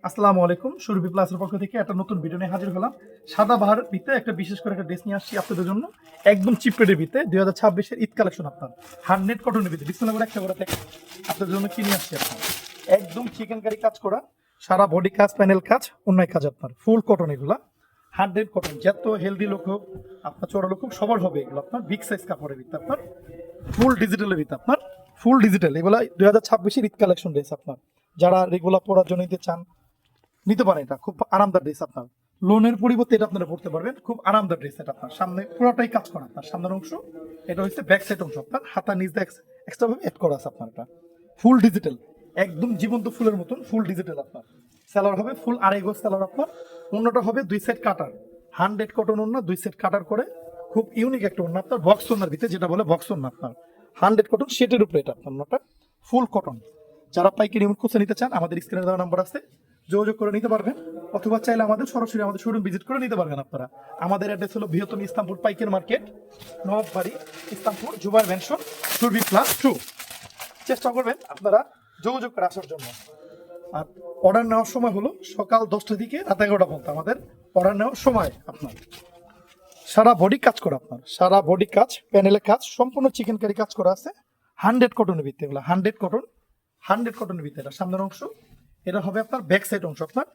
আসসালামু আলাইকুম। সুরভি প্লাসের পক্ষ থেকে একটা নতুন ভিডিও নিয়ে হাজির হলাম। সাদা বাহার ভিতরে একটা বিশেষ করে একটা ড্রেস নিয়ে আসছি আপনাদের জন্য। একদম চিপ রেটের ভিতরে 2026 এর ঈদ কালেকশন আপনার 100 কটনের ভিতরে বিসমিল্লাহ করে একটা করে দেখেন আপনাদের জন্য কি নিয়ে আসছি আপনার। একদম চিকেন কারি কাজ করা, সারা বডি কাজ, প্যানেল কাজ, অন্যায় কাজ আপনার ফুল কটন এগুলা 100 কটন। যত হেলদি লোক হোক আপনার চড়া লোক হোক সবার হবে এগুলো আপনার। বিগ সাইজ কাপড়ের ভিতরে আপনার ফুল ডিজিটালের ভিতরে আপনার ফুল ডিজিটাল এগুলা 2026 এর ঈদ কালেকশন ড্রেস আপনার। যারা রেগুলার পরার জন্য নিতে চান নিতে পারেন। এটা খুব আরামদার ড্রেস আপনার। লোনের পরিবর্তে এটা আপনারা পড়তে পারবেন। খুব আরামদার ড্রেস এটা আপনার। সামনে পুরোটাই কাজ করা আপনার সামনের অংশ, এটা হচ্ছে ব্যাক সাইড অংশ আপনার। হাতা নিচ দিয়ে এক্সট্রা ভাবে অ্যাড করা আছে আপনার। এটা ফুল ডিজিটাল, একদম জীবন্ত ফুলের মতন ফুল ডিজিটাল আপনার। সেলার হবে ফুল আড়াই গজ সেলার আপনার। অন্যটা হবে 2 সেট কাটার, 100 কটন ওন্না 2 সেট কাটার করে খুব ইউনিক একটা ওন্না আপনার। বক্স ওন্নার ভিতরে যেটা বলে বক্স ওন্না আপনার 100 কটন শেটের উপরে এটা আপনার ওন্নাটা ফুল কটন। যারা পাইকারি এমন খুঁজে নিতে চান আমাদের স্ক্রিনে দেওয়া নাম্বার আছে, যোগাযোগ করে নিতে পারবেন, অথবা চাইলে আমাদের সরাসরি আমাদের শোরুম ভিজিট করে নিতে পারবেন আপনারা। আমাদের অ্যাড্রেস হলো বৃহত্তম ইসলামপুর পাইকারি মার্কেট, নবাববাড়ি, ইসলামপুর, জুবাইর ম্যানশন, সুরভি প্লাস 2। চেষ্টা করবেন আপনারা যোগাযোগ করে আসার জন্য। আর অর্ডার নেওয়ার সময় হলো সকাল 10টা থেকে রাত 11টা পর্যন্ত আমাদের অর্ডার নেওয়ার সময় আপনার। সারা বডি কাজ করা আপনার, সারা বডি কাজ, প্যানেলের কাজ, সম্পূর্ণ চিকেন কারি কাজ করা আছে 100 কটনের ভিত্তি। এগুলো 100 কটন, 100 কটনের ভিত্তি। এটা সামনের অংশ, এটা হবে আপনার ব্যাক সাইড অংশ আপনার।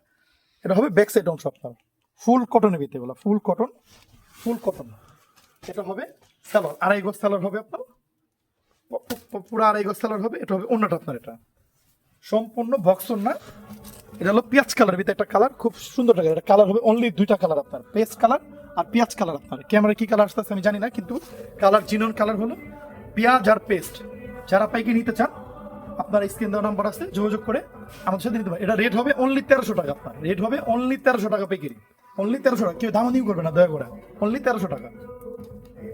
এটা হবে ব্যাক সাইড অংশ আপনার ফুল কটনের ভিতরে। এগুলো ফুল কটন, ফুল কটন। এটা হবে সালোয়ার, আড়াই গজ সালোয়ার হবে আপনার, পুরো আড়াই গজ সালোয়ার হবে। এটা হবে অন্যটা আপনার। এটা সম্পূর্ণ বক্স না, এটা হলো পেঁয়াজ কালার ভিতরে একটা কালার, খুব সুন্দর লাগে। এটা কালার হবে অনলি 2টা কালার আপনার, পেস্ট কালার আর পেঁয়াজ কালার আপনার। ক্যামেরা কি কালার আসতেছে আমি জানি না, কিন্তু কালার জিনন কালার হলো পেঁয়াজ আর পেস্ট। যারা পাইকারি নিতে চান আপনার স্ক্রিন দেওয়া নাম্বার আছে, যোগাযোগ করে আমাদের সাথে নিতে পারেন। এটা রেট হবে অনলি 1300 টাকা আপনার। রেট হবে অনলি 1300 টাকা পাইকারি, অনলি 1300 টাকা। কেউ দামানিও করবে না দয়া করে, অনলি 1300 টাকা।